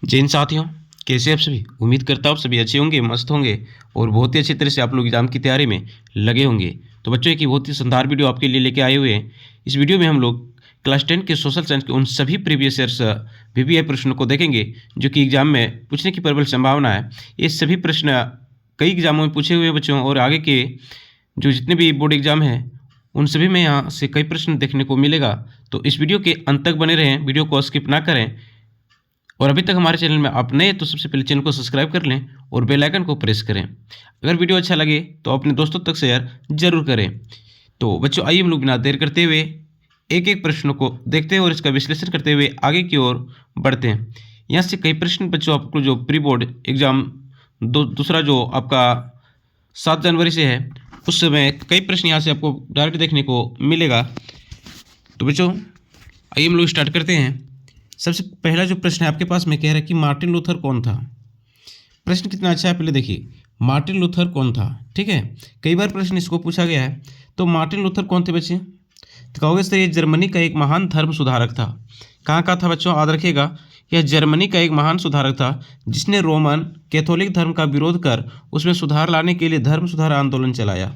जय हिंद साथियों, कैसे आप सभी। उम्मीद करता हूँ आप सभी अच्छे होंगे, मस्त होंगे और बहुत ही अच्छी तरह से आप लोग एग्जाम की तैयारी में लगे होंगे। तो बच्चों एक बहुत ही शानदार वीडियो आपके लिए लेके आए हुए हैं। इस वीडियो में हम लोग क्लास 10 के सोशल साइंस के उन सभी प्रीवियस ईयर्स वीवीआई प्रश्नों को देखेंगे जो कि एग्जाम में पूछने की प्रबल संभावना है। ये सभी प्रश्न कई एग्जामों में पूछे हुए बच्चों और आगे के जो जितने भी बोर्ड एग्जाम हैं उन सभी में यहाँ से कई प्रश्न देखने को मिलेगा। तो इस वीडियो के अंत तक बने रहें, वीडियो को स्किप ना करें। और अभी तक हमारे चैनल में आप नए तो सबसे पहले चैनल को सब्सक्राइब कर लें और बेल आइकन को प्रेस करें। अगर वीडियो अच्छा लगे तो अपने दोस्तों तक शेयर जरूर करें। तो बच्चों आइए हम लोग बिना देर करते हुए एक एक प्रश्न को देखते हैं और इसका विश्लेषण करते हुए आगे की ओर बढ़ते हैं। यहाँ से कई प्रश्न बच्चों आपको जो प्री बोर्ड एग्जाम दूसरा जो आपका 7 जनवरी से है उस समय कई प्रश्न यहाँ से आपको डायरेक्ट देखने को मिलेगा। तो बच्चों आइए हम लोग स्टार्ट करते हैं। सबसे पहला जो प्रश्न है आपके पास में कह रहा है कि मार्टिन लूथर कौन था। प्रश्न कितना अच्छा है, पहले देखिए मार्टिन लूथर कौन था। ठीक है, कई बार प्रश्न इसको पूछा गया है। तो मार्टिन लूथर कौन थे बच्चे, तो कहोगे सर ये जर्मनी का एक महान धर्म सुधारक था। कहाँ का था बच्चों, याद रखिएगा यह जर्मनी का एक महान सुधारक था जिसने रोमन कैथोलिक धर्म का विरोध कर उसमें सुधार लाने के लिए धर्म सुधार आंदोलन चलाया।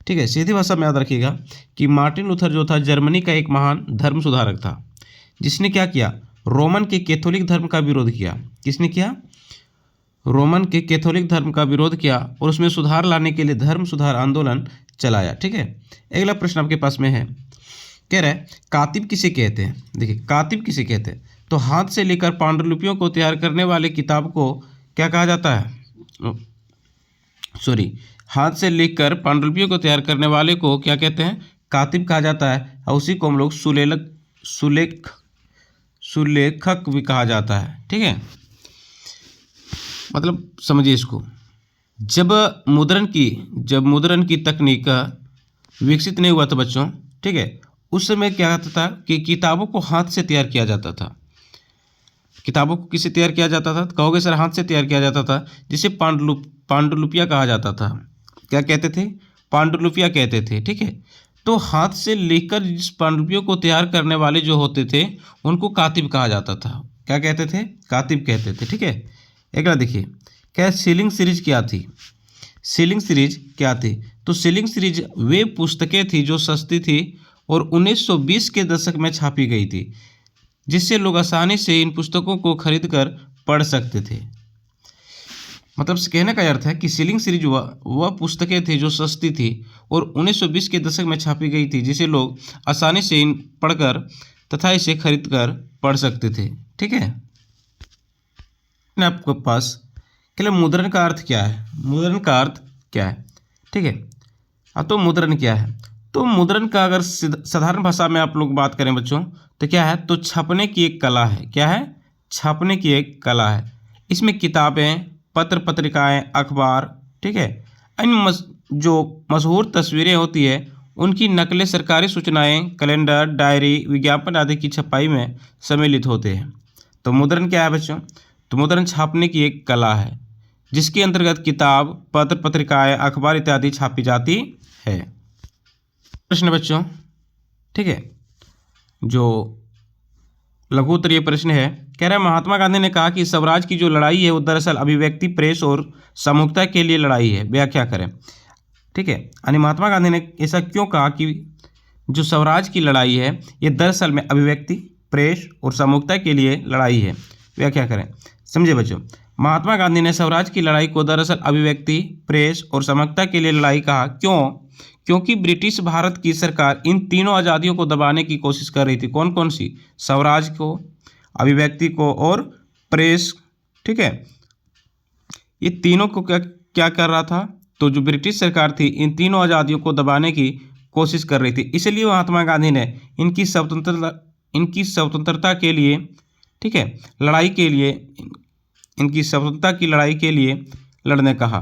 ठीक है, सीधी भाषा में याद रखिएगा कि मार्टिन लूथर जो था जर्मनी का एक महान धर्म सुधारक था जिसने क्या किया, रोमन के कैथोलिक धर्म का विरोध किया। किसने किया, रोमन के कैथोलिक धर्म का विरोध किया और उसमें सुधार लाने के लिए धर्म सुधार आंदोलन चलाया। ठीक है, अगला प्रश्न आपके पास में है, कह रहा है कातिब किसे कहते हैं। देखिए कातिब किसे कहते हैं, तो हाथ से लेकर पांडुलिपियों को तैयार करने वाले किताब को क्या कहा जाता है, हाथ से लिखकर पांडुलिपियों को तैयार करने वाले को क्या कहते हैं, कातिब कहा जाता है। और उसी को हम लोग सुलेखक भी कहा जाता है। ठीक है, मतलब समझिए इसको, जब मुद्रण की तकनीक विकसित नहीं हुआ था बच्चों, ठीक है, उस समय क्या होता था कि किताबों को हाथ से तैयार किया जाता था। किताबों को किससे तैयार किया जाता था, तो कहोगे सर हाथ से तैयार किया जाता था, जिसे पांडुलिपियाँ कहा जाता था। क्या कहते थे, पांडुलिपियाँ कहते थे। ठीक है, तो हाथ से लिखकर जिस पांडुलिपियों को तैयार करने वाले जो होते थे उनको कातिब कहा जाता था। क्या कहते थे, कातिब कहते थे। ठीक है, अगला देखिए क्या सीलिंग सीरीज क्या थी। सीलिंग सीरीज क्या थी, तो सीलिंग सीरीज वे पुस्तकें थी जो सस्ती थी और 1920 के दशक में छापी गई थी जिससे लोग आसानी से इन पुस्तकों को खरीद कर पढ़ सकते थे। मतलब कहने का अर्थ है कि सीलिंग सीरीज वह पुस्तकें थी जो सस्ती थी और 1920 के दशक में छापी गई थी जिसे लोग आसानी से इन पढ़कर तथा इसे खरीद कर पढ़ सकते थे। ठीक है, आपके पास के लिए मुद्रण का अर्थ क्या है, मुद्रण का अर्थ क्या है। ठीक है, तो मुद्रण क्या है, तो मुद्रण का अगर साधारण भाषा में आप लोग बात करें बच्चों तो क्या है, तो छपने की एक कला है। क्या है, छपने की एक कला है। इसमें किताबें, पत्र पत्रिकाएं, अखबार, ठीक है, अन्य जो मशहूर तस्वीरें होती है उनकी नकलें सरकारी सूचनाएं, कैलेंडर, डायरी, विज्ञापन आदि की छपाई में सम्मिलित होते हैं। तो मुद्रण क्या है बच्चों, तो मुद्रण छापने की एक कला है जिसके अंतर्गत किताब, पत्र पत्रिकाएं, अखबार इत्यादि छापी जाती है। प्रश्न बच्चों, ठीक है, जो लघु उत्तरीय प्रश्न है, कह रहा है महात्मा गांधी ने कहा कि स्वराज की जो लड़ाई है वो दरअसल अभिव्यक्ति, प्रेस और सामूहिकता के लिए लड़ाई है। व्याख्या करें। ठीक है, यानी महात्मा गांधी ने ऐसा क्यों कहा कि जो स्वराज की लड़ाई है ये दरअसल में अभिव्यक्ति, प्रेस और सामूहिकता के लिए लड़ाई है। व्याख्या करें। समझे बच्चों, महात्मा गांधी ने स्वराज की लड़ाई को दरअसल अभिव्यक्ति, प्रेस और सामूहिकता के लिए लड़ाई कहा। क्यों, क्योंकि ब्रिटिश भारत की सरकार इन तीनों आज़ादियों को दबाने की कोशिश कर रही थी। कौन कौन सी, स्वराज को, अभिव्यक्ति को और प्रेस। ठीक है, ये तीनों को क्या क्या कर रहा था, तो जो ब्रिटिश सरकार थी इन तीनों आज़ादियों को दबाने की कोशिश कर रही थी। इसलिए महात्मा गांधी ने इनकी स्वतंत्रता के लिए, ठीक है, लड़ाई के लिए, इनकी स्वतंत्रता की लड़ाई के लिए लड़ने कहा।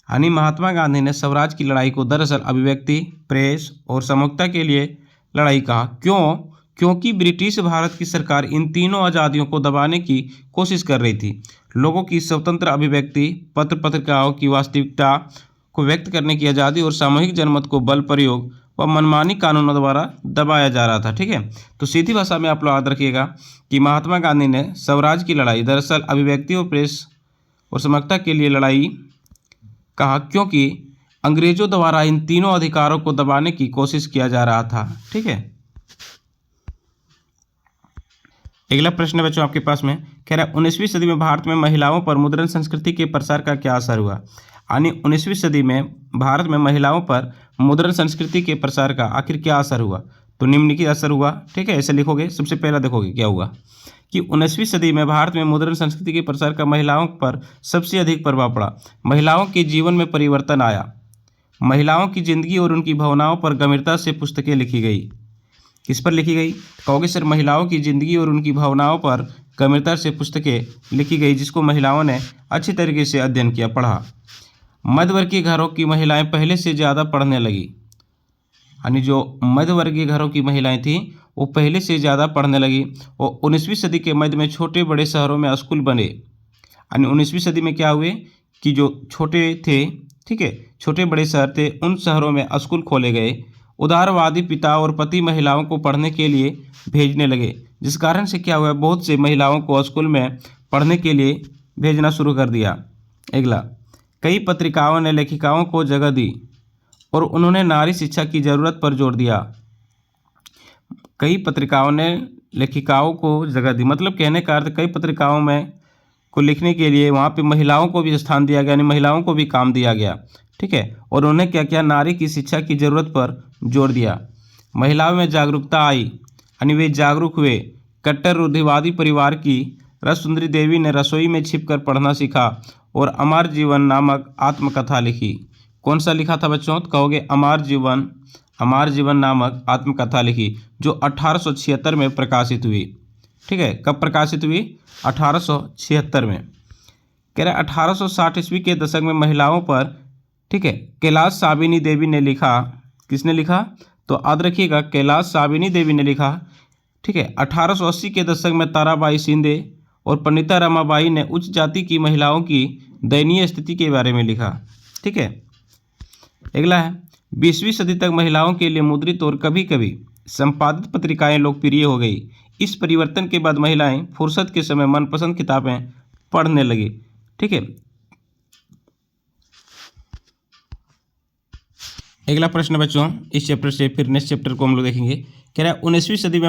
यानी महात्मा गांधी ने स्वराज की लड़ाई को दरअसल अभिव्यक्ति, प्रेस और सामूहिकता के लिए लड़ाई कहा। क्यों, क्योंकि ब्रिटिश भारत की सरकार इन तीनों आज़ादियों को दबाने की कोशिश कर रही थी। लोगों की स्वतंत्र अभिव्यक्ति, पत्र पत्रिकाओं की वास्तविकता को व्यक्त करने की आज़ादी और सामूहिक जनमत को बल प्रयोग वह मनमानी कानूनों द्वारा दबाया जा रहा था। ठीक है, तो सीधी भाषा में आप लोग याद रखिएगा कि महात्मा गांधी ने स्वराज की लड़ाई दरअसल अभिव्यक्ति और प्रेस और समता के लिए लड़ाई कहा, क्योंकि अंग्रेजों द्वारा इन तीनों अधिकारों को दबाने की कोशिश किया जा रहा था। ठीक है, अगला प्रश्न बच्चों आपके पास में कह रहा है 19वीं सदी में भारत में महिलाओं पर मुद्रण संस्कृति के प्रसार का क्या असर हुआ। यानी 19वीं सदी में भारत में महिलाओं पर मुद्रण संस्कृति के प्रसार का आखिर क्या असर हुआ। तो निम्नलिखित असर हुआ। ठीक है, ऐसे लिखोगे। सबसे पहला देखोगे क्या हुआ कि 19वीं सदी में भारत में मुद्रण संस्कृति के प्रसार का महिलाओं पर सबसे अधिक प्रभाव पड़ा। महिलाओं के जीवन में परिवर्तन आया। महिलाओं की जिंदगी और उनकी भावनाओं पर गंभीरता से पुस्तकें लिखी गई। किस पर लिखी गई? कहोगे सर महिलाओं की जिंदगी और उनकी भावनाओं पर गंभीरता से पुस्तकें लिखी गई, जिसको महिलाओं ने अच्छी तरीके से अध्ययन किया, पढ़ा। मध्यवर्गीय घरों की महिलाएं पहले से ज़्यादा पढ़ने लगी। यानी जो मध्यवर्गीय घरों की महिलाएं थीं वो पहले से ज़्यादा पढ़ने लगी। और 19वीं सदी के मध्य में छोटे बड़े शहरों में स्कूल बने। यानी 19वीं सदी में क्या हुए कि जो छोटे थे, ठीक है, छोटे बड़े शहर थे, उन शहरों में स्कूल खोले गए। उदारवादी पिता और पति महिलाओं को पढ़ने के लिए भेजने लगे, जिस कारण से क्या हुआ, बहुत से महिलाओं को स्कूल में पढ़ने के लिए भेजना शुरू कर दिया। अगला, कई पत्रिकाओं ने लेखिकाओं को जगह दी और उन्होंने नारी शिक्षा की ज़रूरत पर जोर दिया। कई पत्रिकाओं ने लेखिकाओं को जगह दी, मतलब कहने का अर्थ कई पत्रिकाओं में को लिखने के लिए वहाँ पे महिलाओं को भी स्थान दिया गया, यानी महिलाओं को भी काम दिया गया। ठीक है, और उन्होंने क्या किया, नारी की शिक्षा की ज़रूरत पर जोर दिया। महिलाओं में जागरूकता आई, यानी वे जागरूक हुए। कट्टर रूढ़िवादी परिवार की रस सुंदरी देवी ने रसोई में छिपकर पढ़ना सीखा और अमर जीवन नामक आत्मकथा लिखी। कौन सा लिखा था बच्चों? तो कहोगे अमर जीवन नामक आत्मकथा लिखी, जो 1876 में प्रकाशित हुई। ठीक है, कब प्रकाशित हुई? 1876 में। कह रहे 1860 ईस्वी के दशक में महिलाओं पर, ठीक है, कैलाश साबिनी देवी ने लिखा। किसने लिखा? तो याद रखिएगा, कैलाश साबिनी देवी ने लिखा। ठीक है, 1880 के दशक में ताराबाई शिंदे और पंडिता रमाबाई ने उच्च जाति की महिलाओं की दयनीय स्थिति के बारे में लिखा। ठीक है, अगला है 20वीं सदी तक महिलाओं के लिए मुद्रित और कभी कभी संपादित पत्रिकाएं लोकप्रिय हो गई। इस परिवर्तन के बाद महिलाएं फुर्सत के समय मनपसंद किताबें पढ़ने लगी। ठीक है, अगला प्रश्न बच्चों इस चैप्टर से फिर नेक्स्ट चैप्टर को हम लोग देखेंगे। कह रहा है 19वीं सदी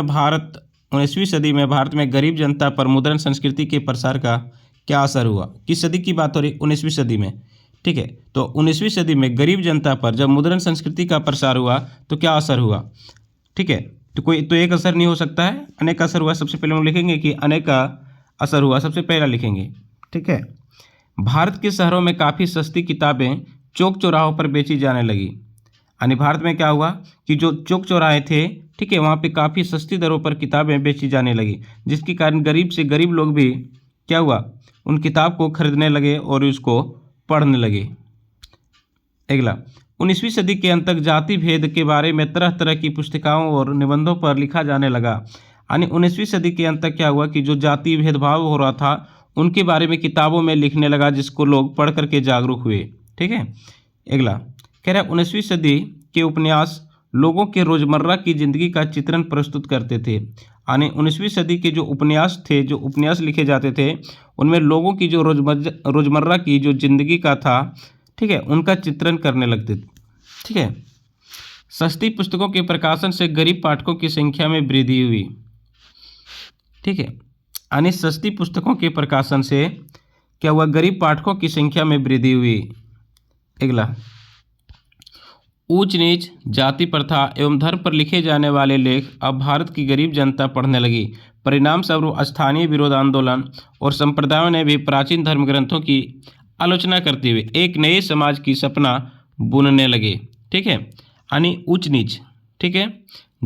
में भारत में गरीब जनता पर मुद्रण संस्कृति के प्रसार का क्या असर हुआ। किस सदी की बात हो रही? 19वीं सदी में। ठीक है, तो 19वीं सदी में गरीब जनता पर जब मुद्रण संस्कृति का प्रसार हुआ तो क्या असर हुआ। ठीक है, तो कोई तो एक असर नहीं हो सकता है, अनेक असर हुआ। सबसे पहले हम लिखेंगे कि अनेक का असर हुआ, सबसे पहला लिखेंगे। ठीक है, भारत के शहरों में काफ़ी सस्ती किताबें चौक चौराहों पर बेची जाने लगी। यानी भारत में क्या हुआ कि जो चौक चौराहे थे, ठीक है, वहाँ पे काफ़ी सस्ती दरों पर किताबें बेची जाने लगी, जिसके कारण गरीब से गरीब लोग भी क्या हुआ, उन किताब को खरीदने लगे और उसको पढ़ने लगे। अगला, 19वीं सदी के अंत तक जाति भेद के बारे में तरह तरह की पुस्तिकाओं और निबंधों पर लिखा जाने लगा। यानी 19वीं सदी के अंत तक क्या हुआ कि जो जाति भेदभाव हो रहा था उनके बारे में किताबों में लिखने लगा, जिसको लोग पढ़ करके जागरूक हुए। ठीक है, अगला कह रहा है 19वीं सदी के उपन्यास लोगों के रोज़मर्रा की ज़िंदगी का चित्रण प्रस्तुत करते थे। यानी 19वीं सदी के जो उपन्यास थे, जो उपन्यास लिखे जाते थे, उनमें लोगों की जो रोज़मर्रा की जो ज़िंदगी का था, ठीक है, उनका चित्रण करने लगते थे। ठीक है, सस्ती पुस्तकों के प्रकाशन से गरीब पाठकों की संख्या में वृद्धि हुई। ठीक है, यानी सस्ती पुस्तकों के प्रकाशन से क्या हुआ, गरीब पाठकों की संख्या में वृद्धि हुई। अगला, ऊंच नीच, जाति प्रथा एवं धर्म पर लिखे जाने वाले लेख अब भारत की गरीब जनता पढ़ने लगी। परिणाम स्वरूप स्थानीय विरोध आंदोलन और संप्रदायों ने भी प्राचीन धर्म ग्रंथों की आलोचना करते हुए एक नए समाज की सपना बुनने लगे। ठीक है, यानी ऊंच नीच, ठीक है,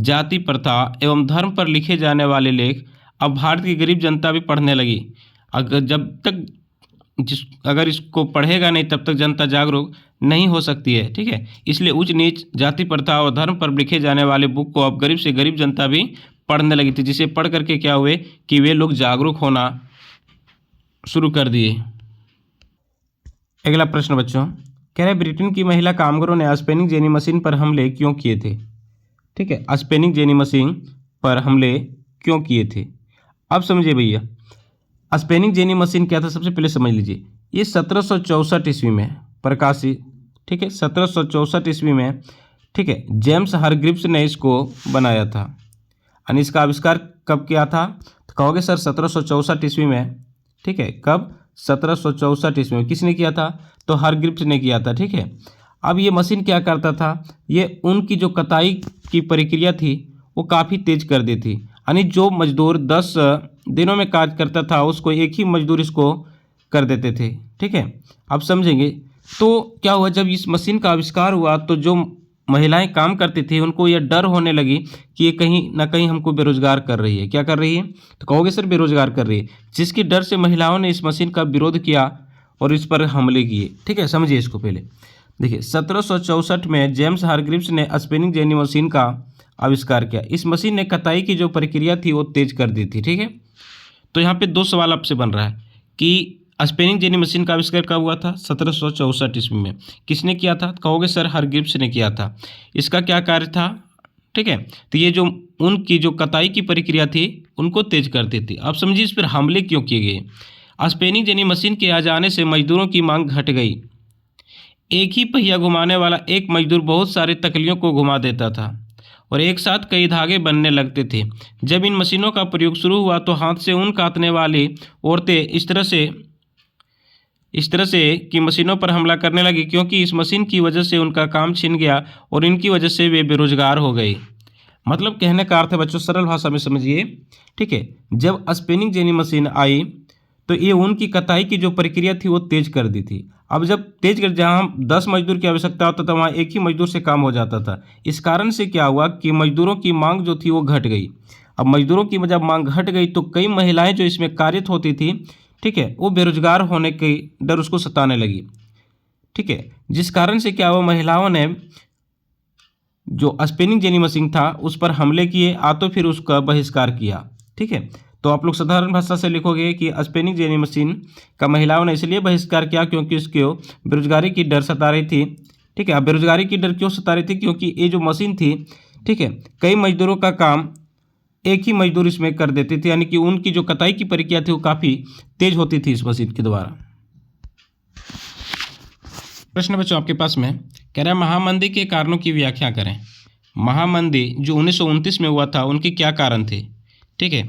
जाति प्रथा एवं धर्म पर लिखे जाने वाले लेख अब भारत की गरीब जनता भी पढ़ने लगी। अगर इसको पढ़ेगा नहीं तब तक जनता जागरूक नहीं हो सकती है। ठीक है, इसलिए ऊंच नीच, जाति प्रथा और धर्म पर लिखे जाने वाले बुक को अब गरीब से गरीब जनता भी पढ़ने लगी थी, जिसे पढ़ करके क्या हुए कि वे लोग जागरूक होना शुरू कर दिए। अगला प्रश्न बच्चों कह रहे ब्रिटेन की महिला कामगारों ने स्पिनिंग जेनी मशीन पर हमले क्यों किए थे। ठीक है, स्पिनिंग जेनी मशीन पर हमले क्यों किए थे। अब समझिए भैया, स्पिनिंग जेनी मशीन क्या था, सबसे पहले समझ लीजिए। ये 1764 ईस्वी में प्रकाशित, ठीक है, 1764 ईस्वी में, ठीक है, जेम्स हारग्रीव्स ने इसको बनाया था। और इसका आविष्कार कब किया था, तो कहोगे सर 1764 ईस्वी में, ठीक है, कब, 1764 ईस्वी में किसने किया था, तो हारग्रीव्स ने किया था, ठीक है। अब ये मशीन क्या करता था, ये ऊन की जो कताई की प्रक्रिया थी वो काफ़ी तेज कर दी थी, यानी जो मजदूर 10 दिनों में कार्य करता था उसको एक ही मजदूर इसको कर देते थे, ठीक है। अब समझेंगे तो क्या हुआ, जब इस मशीन का आविष्कार हुआ तो जो महिलाएं काम करती थी उनको यह डर होने लगी कि ये कहीं ना कहीं हमको बेरोजगार कर रही है। क्या कर रही है, तो कहोगे सर बेरोजगार कर रही है, जिसके डर से महिलाओं ने इस मशीन का विरोध किया और इस पर हमले किए, ठीक है। समझिए इसको पहले देखिए, 1764 में जेम्स हारग्रीव्स ने स्पिनिंग जेनी मशीन का आविष्कार किया। इस मशीन ने कताई की जो प्रक्रिया थी वो तेज कर दी थी, ठीक है। तो यहाँ पे दो सवाल आपसे बन रहा है कि स्पिनिंग जेनी मशीन का आविष्कार कब हुआ था, 1764 ईस्वी में, किसने किया था, कहोगे सर हारग्रीव्स ने किया था। इसका क्या कार्य था, ठीक है, तो ये जो उनकी जो कताई की प्रक्रिया थी उनको तेज करती थी। अब समझिए इस पर हमले क्यों किए गए। स्पिनिंग जेनी मशीन के आ जाने से मजदूरों की मांग घट गई। एक ही पहिया घुमाने वाला एक मजदूर बहुत सारे तकलियों को घुमा देता था और एक साथ कई धागे बनने लगते थे। जब इन मशीनों का प्रयोग शुरू हुआ तो हाथ से ऊन काटने वाली औरतें इस तरह से कि मशीनों पर हमला करने लगी, क्योंकि इस मशीन की वजह से उनका काम छिन गया और इनकी वजह से वे बेरोजगार हो गए। मतलब कहने का अर्थ है बच्चों, सरल भाषा में समझिए, ठीक है। जब स्पिनिंग जेनी मशीन आई तो ये ऊन की कताई की जो प्रक्रिया थी वो तेज कर दी थी। अब जब तेज कर, जहाँ 10 मजदूर की आवश्यकता होता था वहाँ एक ही मजदूर से काम हो जाता था। इस कारण से क्या हुआ कि मजदूरों की मांग जो थी वो घट गई। अब मजदूरों की जब मांग घट गई तो कई महिलाएं जो इसमें कार्यरत होती थी, ठीक है, वो बेरोजगार होने के डर उसको सताने लगी, ठीक है। जिस कारण से क्या हुआ, महिलाओं ने जो स्पिनिंग जेनी मशीन था उस पर हमले किए, तो फिर उसका बहिष्कार किया, ठीक है। तो आप लोग साधारण भाषा से लिखोगे कि स्पिनिंग जेनी मशीन का महिलाओं ने इसलिए बहिष्कार किया क्योंकि उसको बेरोजगारी की डर सता रही थी, ठीक है। अब बेरोजगारी की डर क्यों सता रही थी, क्योंकि ये जो मशीन थी, ठीक है, कई मजदूरों का काम एक ही मजदूर इसमें कर देते थे, यानी कि उनकी जो कताई की प्रक्रिया थी वो काफ़ी तेज होती थी इस मशीन के द्वारा। प्रश्न बच्चों आपके पास में कह रहा है, महामंदी के कारणों की व्याख्या करें। महामंदी जो 1929 में हुआ था उनके क्या कारण थे, ठीक है,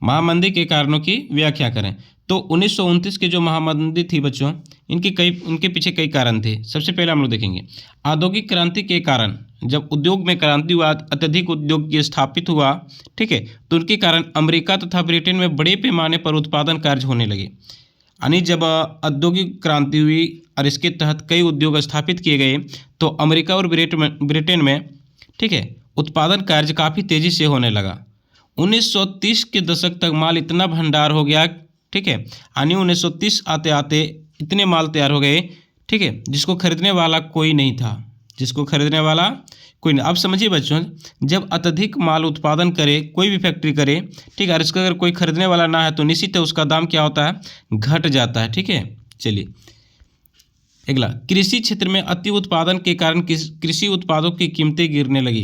महामंदी के कारणों की व्याख्या करें। तो 1929 के जो महामंदी थी बच्चों, उनके पीछे कई कारण थे। सबसे पहले हम लोग देखेंगे औद्योगिक क्रांति के कारण। जब उद्योग में क्रांति हुआ, अत्यधिक उद्योग स्थापित हुआ, ठीक है, तो उनके कारण अमेरिका तथा ब्रिटेन में बड़े पैमाने पर उत्पादन कार्य होने लगे। यानी जब औद्योगिक क्रांति हुई और इसके तहत कई उद्योग स्थापित किए गए तो अमेरिका और ब्रिटेन में, ठीक है, उत्पादन कार्य काफ़ी तेज़ी से होने लगा। 1930 के दशक तक माल इतना भंडार हो गया, ठीक है, यानी 1930 आते आते इतने माल तैयार हो गए, ठीक है, जिसको खरीदने वाला कोई नहीं था, जिसको खरीदने वाला कोई नहीं। अब समझिए बच्चों, जब अत्यधिक माल उत्पादन करे कोई भी फैक्ट्री करे, ठीक है, और इसका अगर कोई खरीदने वाला ना है तो निश्चित है उसका दाम क्या होता है, घट जाता है, ठीक है। चलिए अगला, कृषि क्षेत्र में अति उत्पादन के कारण कृषि उत्पादों की कीमतें गिरने लगी।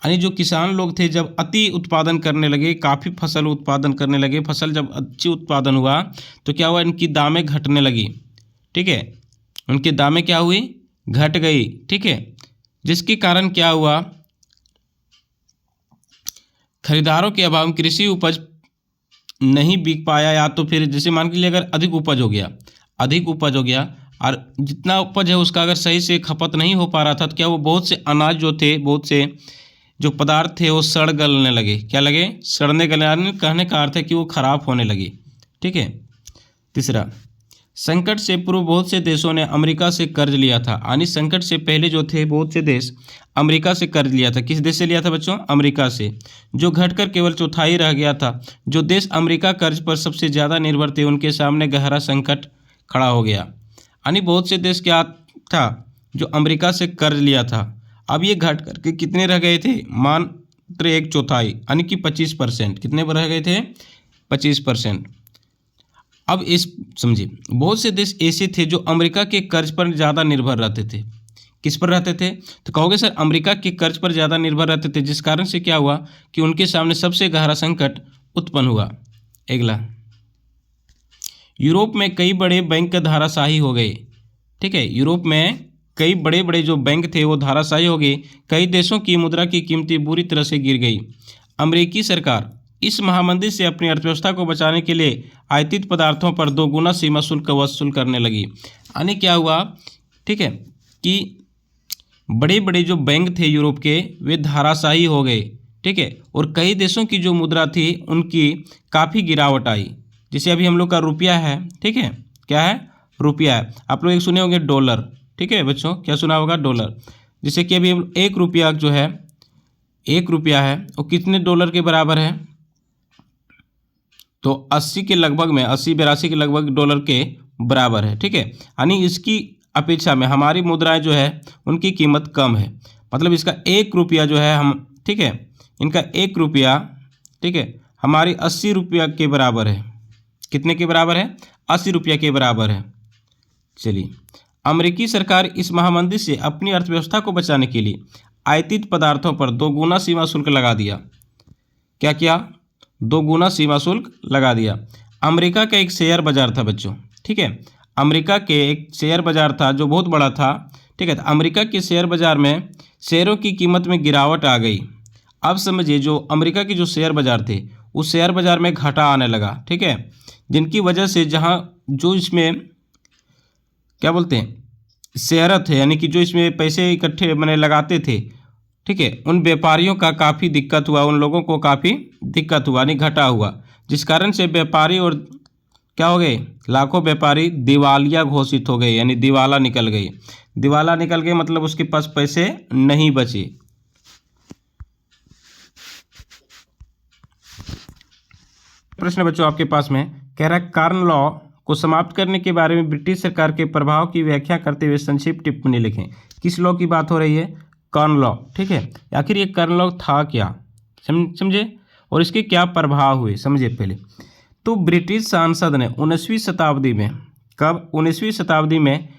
यानी जो किसान लोग थे जब अति उत्पादन करने लगे, काफ़ी फसल उत्पादन करने लगे, फसल जब अच्छी उत्पादन हुआ तो क्या हुआ, इनकी दामें घटने लगी, ठीक है, उनकी दामें क्या हुई, घट गई, ठीक है। जिसके कारण क्या हुआ, खरीदारों के अभाव में कृषि उपज नहीं बिक पाया, या तो फिर जैसे मान के लिए अगर अधिक उपज हो गया और जितना उपज है उसका अगर सही से खपत नहीं हो पा रहा था तो क्या वो बहुत से अनाज जो थे, बहुत से जो पदार्थ थे वो सड़ गलने लगे, क्या लगे, सड़ने गलने, कहने का अर्थ है कि वो खराब होने लगी, ठीक है। तीसरा, संकट से पूर्व बहुत से देशों ने अमेरिका से कर्ज लिया था। यानी संकट से पहले जो थे बहुत से देश अमेरिका से कर्ज लिया था। किस देश से लिया था बच्चों, अमेरिका से, जो घटकर केवल चौथाई रह गया था। जो देश अमेरिका कर्ज पर सबसे ज़्यादा निर्भर थे उनके सामने गहरा संकट खड़ा हो गया। यानी बहुत से देश क्या था जो अमेरिका से कर्ज लिया था, अब ये घट करके कितने रह गए थे, मात्र एक चौथाई, यानी कि 25%। कितने पर रह गए थे, 25%। अब इस समझिए, बहुत से देश ऐसे थे जो अमेरिका के कर्ज पर ज़्यादा निर्भर रहते थे। किस पर रहते थे? तो कहोगे सर अमेरिका के कर्ज पर ज़्यादा निर्भर रहते थे, जिस कारण से क्या हुआ कि उनके सामने सबसे गहरा संकट उत्पन्न हुआ। अगला, यूरोप में कई बड़े बैंक धाराशाही हो गए। ठीक है, यूरोप में कई बड़े बड़े जो बैंक थे वो धाराशाही हो गए। कई देशों की मुद्रा की कीमतें बुरी तरह से गिर गई। अमेरिकी सरकार इस महामंदी से अपनी अर्थव्यवस्था को बचाने के लिए आयातित पदार्थों पर 2 गुना सीमा शुल्क वसूल करने लगी। यानी क्या हुआ, ठीक है, कि बड़े बड़े जो बैंक थे यूरोप के वे धाराशाही हो गए। ठीक है, और कई देशों की जो मुद्रा थी उनकी काफ़ी गिरावट आई। जैसे अभी हम लोग का रुपया है, ठीक है, क्या है, रुपया है। आप लोग एक सुने होंगे डॉलर। ठीक है बच्चों, क्या सुना होगा, डॉलर। जैसे कि अभी 1 रुपया जो है, 1 रुपया है वो कितने डॉलर के बराबर है? तो 80 के लगभग में, 80-82 के लगभग डॉलर के बराबर है। ठीक है, यानी इसकी अपेक्षा में हमारी मुद्राएं जो है उनकी कीमत कम है। मतलब इसका 1 रुपया जो है हम, ठीक है, इनका 1 रुपया, ठीक है, हमारी 80 रुपया के बराबर है। कितने के बराबर है? 80 रुपया के बराबर है। चलिए, अमेरिकी सरकार इस महामंदी से अपनी अर्थव्यवस्था को बचाने के लिए आयातित पदार्थों पर 2 गुना सीमा शुल्क लगा दिया। क्या किया? 2 गुना सीमा शुल्क लगा दिया। अमेरिका का एक शेयर बाजार था बच्चों। ठीक है, अमेरिका के एक शेयर बाजार था जो बहुत बड़ा था। ठीक है, तो अमेरिका के शेयर बाजार में शेयरों की कीमत में गिरावट आ गई। अब समझिए, जो अमेरिका की जो शेयर बाजार थे उस शेयर बाजार में घाटा आने लगा। ठीक है, जिनकी वजह से जहाँ जो इसमें क्या बोलते हैं, शेयर थे, यानी कि जो इसमें पैसे इकट्ठे मैंने लगाते थे, ठीक है, उन व्यापारियों का काफ़ी दिक्कत हुआ, उन लोगों को काफ़ी दिक्कत हुआ, यानी घाटा हुआ, जिस कारण से व्यापारी और क्या हो गए, लाखों व्यापारी दिवालिया घोषित हो गए, यानी दिवाला निकल गए। दिवाला निकल गए मतलब उसके पास पैसे नहीं बचे। प्रश्न बच्चों आपके पास में कह रहा है, कॉर्न लॉ को समाप्त करने के बारे में ब्रिटिश सरकार के प्रभाव की व्याख्या करते हुए संक्षिप्त टिप्पणी लिखें। किस लॉ की बात हो रही है? Corn law. ठीक है, आखिर ये कॉर्न लॉ था क्या, समझे, और इसके क्या प्रभाव हुए, समझिए पहले। तो ब्रिटिश सांसद ने 19वीं शताब्दी में, कब, 19वीं शताब्दी में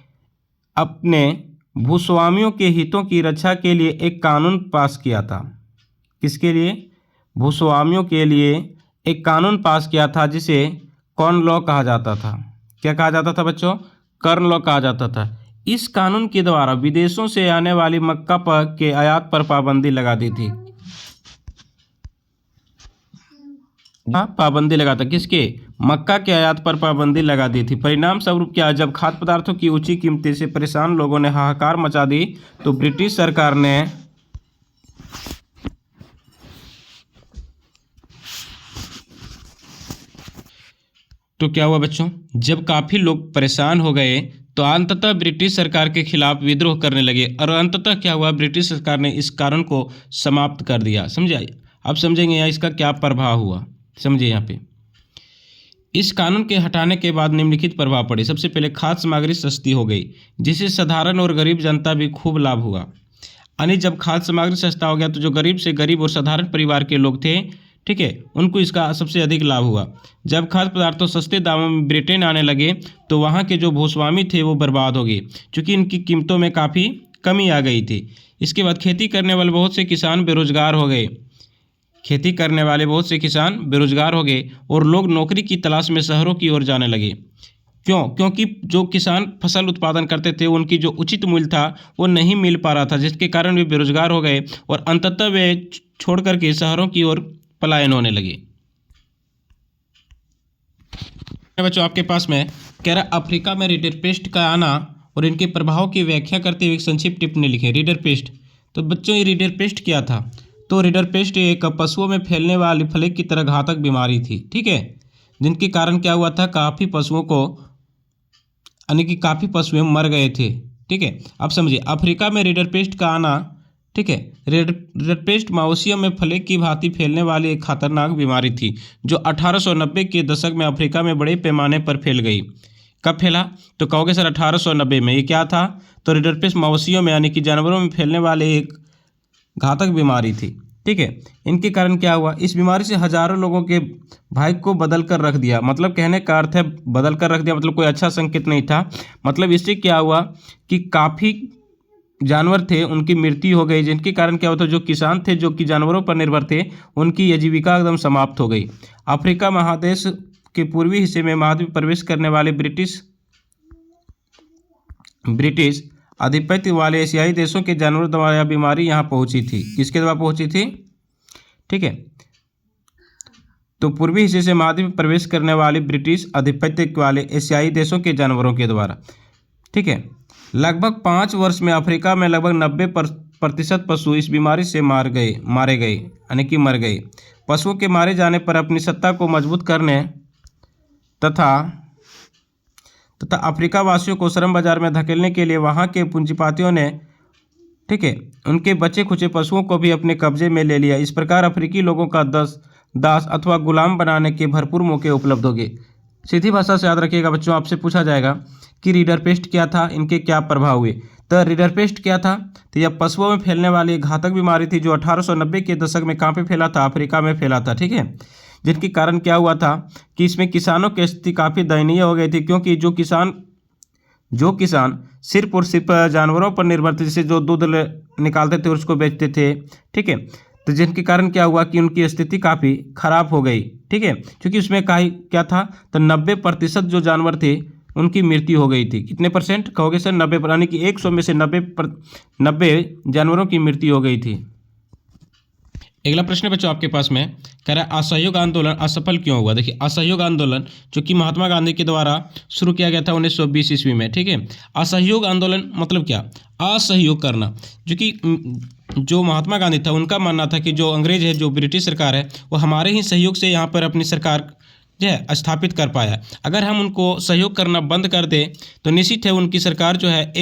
अपने भूस्वामियों के हितों की रक्षा के लिए एक कानून पास किया था। किसके लिए? भूस्वामियों के लिए एक कानून पास किया था जिसे कॉर्न लॉ कहा जाता था। क्या कहा जाता था बच्चों? कॉर्न लॉ कहा जाता था। इस कानून के द्वारा विदेशों से आने वाली मक्का के आयात पर पाबंदी लगा दी थी। पाबंदी लगाता, किसके? मक्का के आयात पर पाबंदी लगा दी थी। परिणाम स्वरूप क्या, जब खाद्य पदार्थों की ऊंची कीमतें से परेशान लोगों ने हाहाकार मचा दी तो ब्रिटिश सरकार ने तो क्या हुआ बच्चों, जब काफ़ी लोग परेशान हो गए तो अंततः ब्रिटिश सरकार के खिलाफ विद्रोह करने लगे और अंततः क्या हुआ, ब्रिटिश सरकार ने इस कानून को समाप्त कर दिया। समझे? अब समझेंगे यहाँ इसका क्या प्रभाव हुआ, समझिए यहाँ पे। इस कानून के हटाने के बाद निम्नलिखित प्रभाव पड़े। सबसे पहले खाद्य सामग्री सस्ती हो गई, जिससे साधारण और गरीब जनता भी खूब लाभ हुआ। यानी जब खाद्य सामग्री सस्ता हो गया तो जो गरीब से गरीब और साधारण परिवार के लोग थे, ठीक है, उनको इसका सबसे अधिक लाभ हुआ। जब खाद्य पदार्थों सस्ते दामों में ब्रिटेन आने लगे तो वहाँ के जो भूस्वामी थे वो बर्बाद हो गए, क्योंकि इनकी कीमतों में काफ़ी कमी आ गई थी। इसके बाद खेती करने वाले बहुत से किसान बेरोजगार हो गए। खेती करने वाले बहुत से किसान बेरोजगार हो गए और लोग नौकरी की तलाश में शहरों की ओर जाने लगे। क्यों? क्योंकि जो किसान फसल उत्पादन करते थे उनकी जो उचित मूल्य था वो नहीं मिल पा रहा था, जिसके कारण वे बेरोजगार हो गए और अंततः वे छोड़ करके शहरों की ओर पलायन होने लगे। बच्चों आपके पास में कह रहा, अफ्रीका में रीडर पेस्ट का आना और इनके प्रभाव की व्याख्या करते हुए संक्षिप्त टिप्पणी लिखें। रीडर पेस्ट, तो बच्चों ये रीडर पेस्ट क्या था? तो रीडर पेस्ट एक पशुओं में फैलने वाली प्लेग की तरह घातक बीमारी थी। ठीक है, जिनके कारण क्या हुआ था, काफ़ी पशुओं को, यानी कि काफ़ी पशु मर गए थे। ठीक है, अब समझिए, अफ्रीका में रीडर पेस्ट का आना, ठीक है, रीडर पेस्ट मवेशियों में प्लेग की भांति फैलने वाली एक खतरनाक बीमारी थी जो 1890 के दशक में अफ्रीका में बड़े पैमाने पर फैल गई। कब फैला? तो कहोगे सर 1890 में। ये क्या था? तो रीडर पेस्ट मवेशियों में, यानी कि जानवरों में फैलने वाले एक घातक बीमारी थी। ठीक है, इनके कारण क्या हुआ, इस बीमारी से हजारों लोगों के भाग्य को बदल कर रख दिया। मतलब कहने का अर्थ है बदल कर रख दिया, मतलब कोई अच्छा संकेत नहीं था। मतलब इससे क्या हुआ कि काफ़ी जानवर थे उनकी मृत्यु हो गई, जिनके कारण क्या होता, जो किसान थे जो कि जानवरों पर निर्भर थे उनकी आजीविका एकदम समाप्त हो गई। अफ्रीका महादेश के पूर्वी हिस्से में महाद्वीप प्रवेश करने वाले ब्रिटिश आधिपत्य वाले एशियाई देशों के जानवरों द्वारा यह बीमारी यहाँ पहुंची थी। किसके द्वारा पहुंची थी? ठीक है, तो पूर्वी हिस्से से महाद्वीप प्रवेश करने वाले ब्रिटिश आधिपत्य वाले एशियाई देशों के जानवरों के द्वारा। ठीक है, लगभग 5 वर्ष में अफ्रीका में लगभग 90% पशु इस बीमारी से मारे गए यानी कि मर गए। पशुओं के मारे जाने पर अपनी सत्ता को मजबूत करने तथा अफ्रीका वासियों को श्रम बाजार में धकेलने के लिए वहां के पूंजीपतियों ने, ठीक है, उनके बचे खुचे पशुओं को भी अपने कब्जे में ले लिया। इस प्रकार अफ्रीकी लोगों का दास अथवा गुलाम बनाने के भरपूर मौके उपलब्ध हो गए। सीधी भाषा से याद रखिएगा बच्चों, आपसे पूछा जाएगा कि रीडर पेस्ट क्या था, इनके क्या प्रभाव हुए। तो रीडर पेस्ट क्या था? तो यह पशुओं में फैलने वाली घातक बीमारी थी जो 1890 के दशक में कहाँ पे फैला था? अफ्रीका में फैला था। ठीक है, जिनके कारण क्या हुआ था कि इसमें किसानों की स्थिति काफ़ी दयनीय हो गई थी, क्योंकि जो किसान सिर्फ और सिर्फ जानवरों पर निर्भर थे, जैसे जो दूध निकालते थे उसको बेचते थे। ठीक है, तो जिनके कारण क्या हुआ कि उनकी स्थिति काफ़ी खराब हो गई। ठीक है, क्योंकि उसमें क्या था, तो 90% जो जानवर थे उनकी मृत्यु हो गई थी। कितने परसेंट कहोगे सर? 90, यानी कि 100 में से 90 जानवरों की मृत्यु हो गई थी। अगला प्रश्न बच्चों आपके पास में कह रहा है असहयोग आंदोलन असफल क्यों हुआ। देखिए, असहयोग आंदोलन जो कि महात्मा गांधी के द्वारा शुरू किया गया था 1920 ईस्वी में। ठीक है, असहयोग आंदोलन मतलब क्या? असहयोग करना। जो महात्मा गांधी था उनका मानना था कि जो अंग्रेज है, जो ब्रिटिश सरकार है, वो हमारे ही सहयोग से यहाँ पर अपनी सरकार जो है स्थापित कर पाया। अगर हम उनको सहयोग करना बंद कर दें तो निश्चित है उनकी सरकार जो है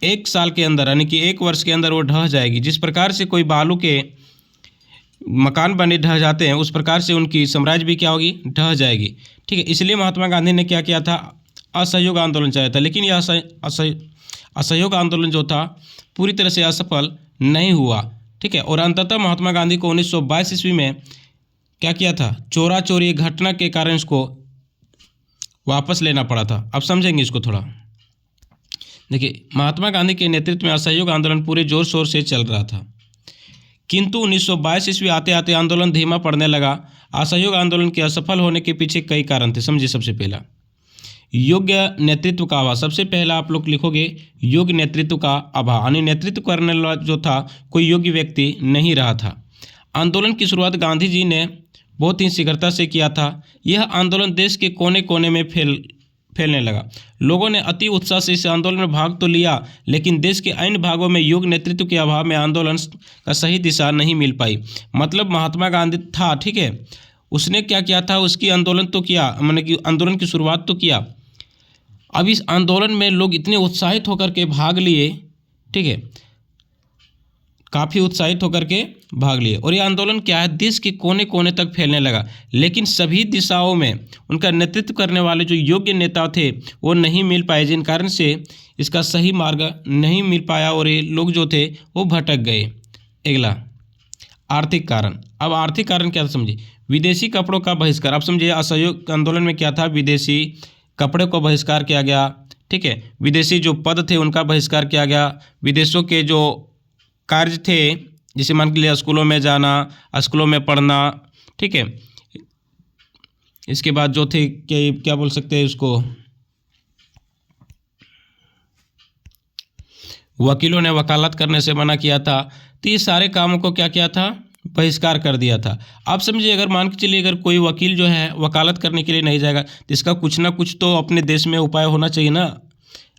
एक साल के अंदर यानी कि 1 वर्ष के अंदर वो ढह जाएगी। जिस प्रकार से कोई बालू के मकान बने ढह जाते हैं, उस प्रकार से उनकी साम्राज्य भी क्या होगी? ढह जाएगी। ठीक है, इसलिए महात्मा गांधी ने क्या किया था? असहयोग आंदोलन चलाया था। लेकिन यह असहयोग आंदोलन जो था पूरी तरह से असफल नहीं हुआ। ठीक है, और अंततः महात्मा गांधी को 1922 ईस्वी में क्या किया था? चोरा चोरी घटना के कारण इसको वापस लेना पड़ा था। अब समझेंगे इसको थोड़ा। देखिए, महात्मा गांधी के नेतृत्व में असहयोग आंदोलन पूरे जोर शोर से चल रहा था, किंतु 1922 ईस्वी आते आते आंदोलन धीमा पड़ने लगा। असहयोग आंदोलन के असफल होने के पीछे कई कारण थे। समझिए, सबसे पहला योग्य नेतृत्व का अभाव। सबसे पहला आप लोग लिखोगे योग्य नेतृत्व का अभाव, यानी नेतृत्व करने वाला जो था कोई योग्य व्यक्ति नहीं रहा था। आंदोलन की शुरुआत गांधी जी ने बहुत ही शीघ्रता से किया था। यह आंदोलन देश के कोने कोने में फैलने लगा। लोगों ने अति उत्साह से इस आंदोलन में भाग तो लिया, लेकिन देश के अन्य भागों में योग्य नेतृत्व के अभाव में आंदोलन का सही दिशा नहीं मिल पाई। मतलब महात्मा गांधी था, ठीक है, उसने क्या किया था? उसकी आंदोलन तो किया, मैंने कि आंदोलन की शुरुआत तो किया। अब इस आंदोलन में लोग इतने उत्साहित होकर के भाग लिए, ठीक है, काफ़ी उत्साहित होकर के भाग लिए, और ये आंदोलन क्या है? देश के कोने कोने तक फैलने लगा। लेकिन सभी दिशाओं में उनका नेतृत्व करने वाले जो योग्य नेता थे वो नहीं मिल पाए, जिन कारण से इसका सही मार्ग नहीं मिल पाया और ये लोग जो थे वो भटक गए। अगला आर्थिक कारण। अब आर्थिक कारण क्या था समझिए? विदेशी कपड़ों का बहिष्कार। अब समझिए, असहयोग आंदोलन में क्या था? विदेशी कपड़े को बहिष्कार किया गया। ठीक है, विदेशी जो पद थे उनका बहिष्कार किया गया। विदेशों के जो कार्य थे, जैसे मान के लिए स्कूलों में जाना, स्कूलों में पढ़ना, ठीक है, इसके बाद जो थे क्या बोल सकते हैं उसको, वकीलों ने वकालत करने से मना किया था। तो ये सारे कामों को क्या किया था? बहिष्कार कर दिया था। आप समझिए, अगर मान के चलिए अगर कोई वकील जो है वकालत करने के लिए नहीं जाएगा तो इसका कुछ ना कुछ तो अपने देश में उपाय होना चाहिए ना,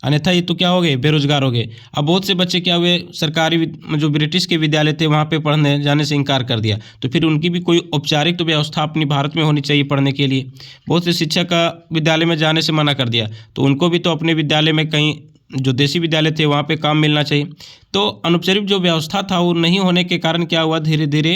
अन्यथा ये तो क्या हो गए? बेरोजगार हो गए। अब बहुत से बच्चे क्या हुए? सरकारी जो ब्रिटिश के विद्यालय थे वहाँ पे पढ़ने जाने से इनकार कर दिया, तो फिर उनकी भी कोई औपचारिक तो व्यवस्था अपनी भारत में होनी चाहिए पढ़ने के लिए। बहुत से शिक्षक विद्यालय में जाने से मना कर दिया, तो उनको भी तो अपने विद्यालय में कहीं जो देसी विद्यालय थे वहाँ पे काम मिलना चाहिए। तो अनौपचारिक जो व्यवस्था था वो नहीं होने के कारण क्या हुआ? धीरे धीरे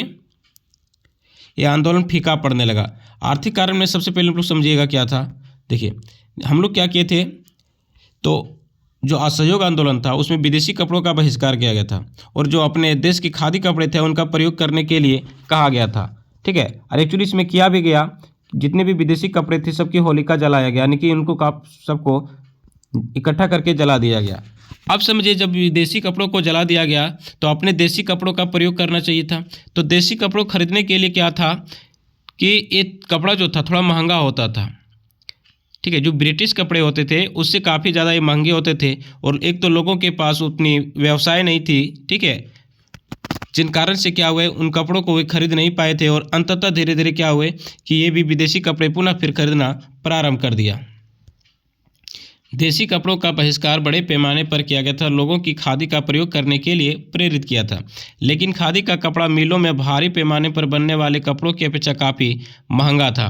ये आंदोलन फीका पड़ने लगा। आर्थिक कारण में सबसे पहले हम लोग समझिएगा क्या था। देखिए, हम लोग क्या किए थे, तो जो असहयोग आंदोलन था उसमें विदेशी कपड़ों का बहिष्कार किया गया था, और जो अपने देश के खादी कपड़े थे उनका प्रयोग करने के लिए कहा गया था। ठीक है, और एक्चुअली इसमें किया भी गया। जितने भी विदेशी कपड़े थे सबकी होलिका जलाया गया, यानी कि उनको सबको इकट्ठा करके जला दिया गया। अब समझिए, जब विदेशी कपड़ों को जला दिया गया तो अपने देसी कपड़ों का प्रयोग करना चाहिए था। तो देसी कपड़ों खरीदने के लिए क्या था कि ये कपड़ा जो था थोड़ा महंगा होता था, ठीक है। जो ब्रिटिश कपड़े होते थे उससे काफ़ी ज़्यादा ये महंगे होते थे, और एक तो लोगों के पास उतनी व्यवसाय नहीं थी, ठीक है, जिन कारण से क्या हुए उन कपड़ों को वे खरीद नहीं पाए थे, और अंततः धीरे धीरे क्या हुए कि ये भी विदेशी कपड़े पुनः फिर खरीदना प्रारंभ कर दिया। देसी कपड़ों का बहिष्कार बड़े पैमाने पर किया गया था, लोगों की खादी का प्रयोग करने के लिए प्रेरित किया था। लेकिन खादी का कपड़ा मिलों में भारी पैमाने पर बनने वाले कपड़ों की अपेक्षा काफ़ी महंगा था।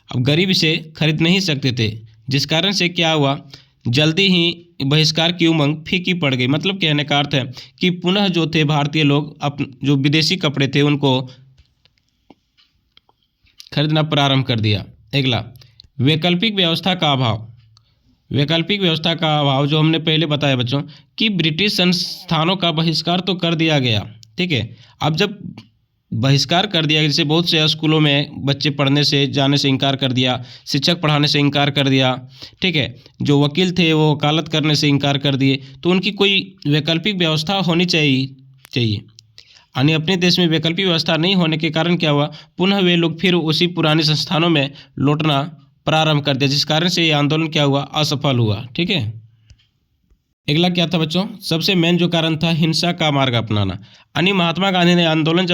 अब गरीब इसे खरीद नहीं सकते थे, जिस कारण से क्या हुआ, जल्दी ही बहिष्कार की उमंग फीकी पड़ गई। मतलब कहने का अर्थ है कि पुनः जो थे भारतीय लोग जो विदेशी कपड़े थे उनको खरीदना प्रारंभ कर दिया। अगला, वैकल्पिक व्यवस्था का अभाव। वैकल्पिक व्यवस्था का अभाव जो हमने पहले बताया बच्चों कि ब्रिटिश संस्थानों का बहिष्कार तो कर दिया गया, ठीक है। अब जब बहिष्कार कर दिया, जैसे बहुत से स्कूलों में बच्चे पढ़ने से जाने से इनकार कर दिया, शिक्षक पढ़ाने से इनकार कर दिया, ठीक है, जो वकील थे वो वकालत करने से इनकार कर दिए, तो उनकी कोई वैकल्पिक व्यवस्था होनी चाहिए। यानी अपने देश में वैकल्पिक व्यवस्था नहीं होने के कारण क्या हुआ, पुनः वे लोग फिर उसी पुराने संस्थानों में लौटना प्रारंभ कर दिया, जिस कारण से ये आंदोलन क्या हुआ, असफल हुआ, ठीक है। अगला क्या था बच्चों, सबसे मेन जो कारण था हिंसा का मार्ग अपनाना। यानी महात्मा गांधी ने आंदोलन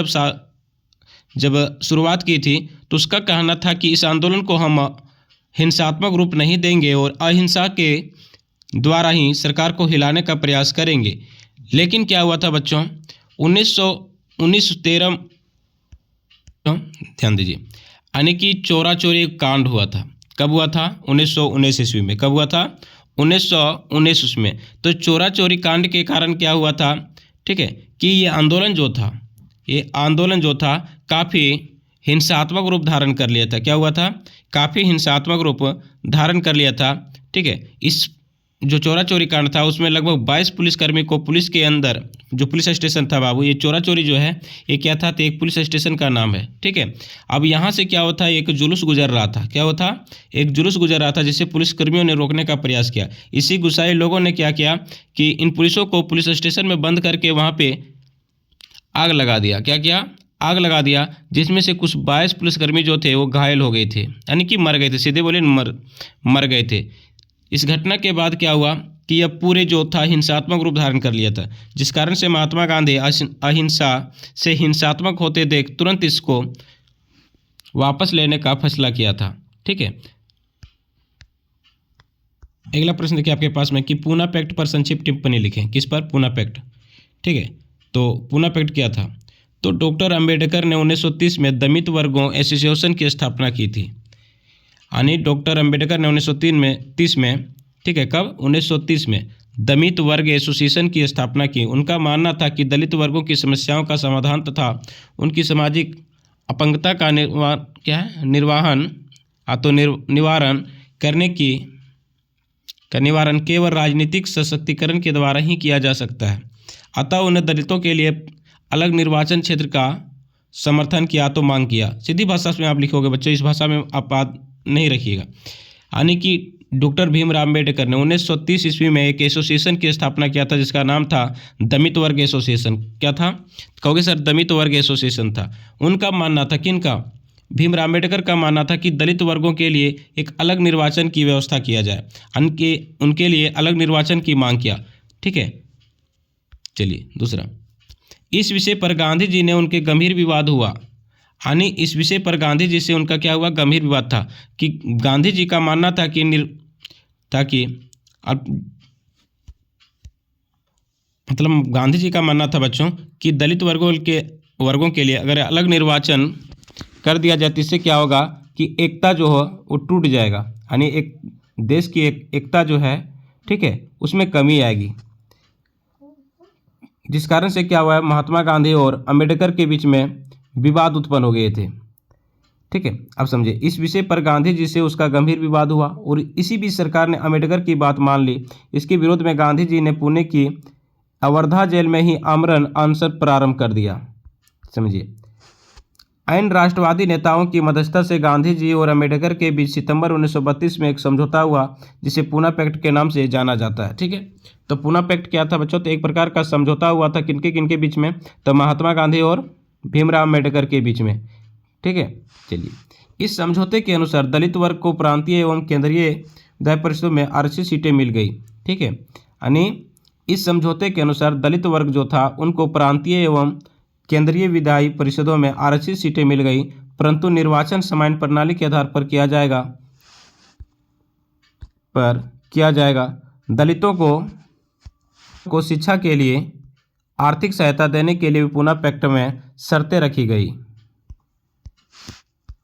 जब शुरुआत की थी तो उसका कहना था कि इस आंदोलन को हम हिंसात्मक रूप नहीं देंगे और अहिंसा के द्वारा ही सरकार को हिलाने का प्रयास करेंगे। लेकिन क्या हुआ था बच्चों, 1913 ध्यान दीजिए, यानी कि चोरा चोरी कांड हुआ था। कब हुआ था, 1919 ईस्वी में। कब हुआ था, 1919 उसमें। तो चोरा चोरी कांड के कारण क्या हुआ था, ठीक है, कि ये आंदोलन जो था काफ़ी हिंसात्मक रूप धारण कर लिया था। क्या हुआ था, काफ़ी हिंसात्मक रूप धारण कर लिया था, ठीक है। इस जो चोरा चोरी कांड था उसमें लगभग 22 पुलिसकर्मी को पुलिस के अंदर, जो पुलिस स्टेशन था बाबू, ये चोरा चोरी जो है ये क्या था, तो एक पुलिस स्टेशन का नाम है, ठीक है। अब यहाँ से क्या होता है, एक जुलूस गुजर रहा था। क्या होता, एक जुलूस गुजर रहा था जिसे पुलिसकर्मियों ने रोकने का प्रयास किया। इसी गुस्साए लोगों ने क्या किया कि इन पुलिसों को पुलिस स्टेशन में बंद करके वहाँ पे आग लगा दिया। क्या किया, आग लगा दिया, जिसमें से कुछ 22 पुलिसकर्मी जो थे वो घायल हो गए थे, यानी कि मर गए थे, सीधे बोले मर गए थे। इस घटना के बाद क्या हुआ कि यह पूरे जो था हिंसात्मक रूप धारण कर लिया था, जिस कारण से महात्मा गांधी अहिंसा से हिंसात्मक होते देख तुरंत इसको वापस लेने का फैसला किया था, ठीक है। अगला प्रश्न देखिए आपके पास में कि पूना पैक्ट पर संक्षिप्त टिप्पणी लिखें। किस पर, पूना पैक्ट, ठीक है। तो पूना पैक्ट क्या था, तो डॉक्टर अंबेडकर ने 1930 में दलित वर्गों एसोसिएशन की स्थापना की थी। यानी डॉक्टर अंबेडकर ने 1930 में, ठीक है, कब, 1930 में दलित वर्ग एसोसिएशन की स्थापना की। उनका मानना था कि दलित वर्गों की समस्याओं का समाधान तथा उनकी सामाजिक अपंगता का निवारण केवल राजनीतिक सशक्तिकरण के द्वारा ही किया जा सकता है। अतः उन्हें दलितों के लिए अलग निर्वाचन क्षेत्र का समर्थन किया, तो मांग किया। सीधी भाषा में आप लिखोगे बच्चों, इस भाषा में आप बात नहीं रखिएगा। यानी कि डॉक्टर भीमराव अम्बेडकर ने 1930 ईस्वी में एक एसोसिएशन की स्थापना किया था जिसका नाम था दलित वर्ग एसोसिएशन। क्या था, कहोगे सर, दलित वर्ग एसोसिएशन था। उनका मानना था, किनका, भीमराव अम्बेडकर का मानना था कि दलित वर्गों के लिए एक अलग निर्वाचन की व्यवस्था किया जाए, उनके लिए अलग निर्वाचन की मांग किया, ठीक है। चलिए दूसरा, इस विषय पर गांधी जी ने उनके गंभीर विवाद हुआ। यानी इस विषय पर गांधी जी से उनका क्या हुआ, गंभीर विवाद था कि गांधी जी का मानना था कि मतलब गांधी जी का मानना था बच्चों कि दलित वर्गों के लिए अगर अलग निर्वाचन कर दिया जाए तो इससे क्या होगा कि एकता जो है वो टूट जाएगा। यानी एक देश की एकता जो है, ठीक है, उसमें कमी आएगी। जिस कारण से क्या हुआ है, महात्मा गांधी और अंबेडकर के बीच में विवाद उत्पन्न हो गए थे, ठीक है। अब समझे, इस विषय पर गांधी जी से उसका गंभीर विवाद हुआ और इसी बीच सरकार ने अंबेडकर की बात मान ली। इसके विरोध में गांधी जी ने पुणे की अवर्धा जेल में ही आमरण अनशन प्रारंभ कर दिया। समझिए, इन राष्ट्रवादी नेताओं की मध्यस्थता से गांधी जी और अम्बेडकर के बीच सितंबर 1932 में एक समझौता हुआ जिसे पूना पैक्ट के नाम से जाना जाता है। ठीक है, तो पूना पैक्ट क्या था बच्चों? तो एक प्रकार का समझौता हुआ था किनके बीच में? तो महात्मा गांधी और भीमराव अम्बेडकर के बीच में। ठीक है, चलिए, इस समझौते के अनुसार दलित वर्ग को प्रांतीय एवं केंद्रीय विधायी परिषदों में आरक्षित सीटें मिल गई। ठीक है, यानी इस समझौते के अनुसार दलित वर्ग जो था उनको प्रांतीय एवं केंद्रीय विधायी परिषदों में आरक्षित सीटें मिल गई, परंतु निर्वाचन समान प्रणाली के आधार पर किया जाएगा। दलितों को शिक्षा के लिए आर्थिक सहायता देने के लिए पूना पैक्ट में शर्तें रखी गई।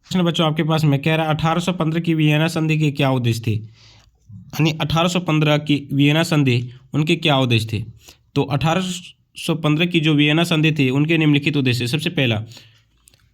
प्रश्न बच्चों आपके पास में कह रहा है 1815 की वियना संधि के क्या उद्देश्य थे? यानी 1815 की वियना संधि उनके क्या उद्देश्य थे? तो 1815 की जो वियना संधि थी उनके निम्नलिखित उद्देश्य, सबसे पहला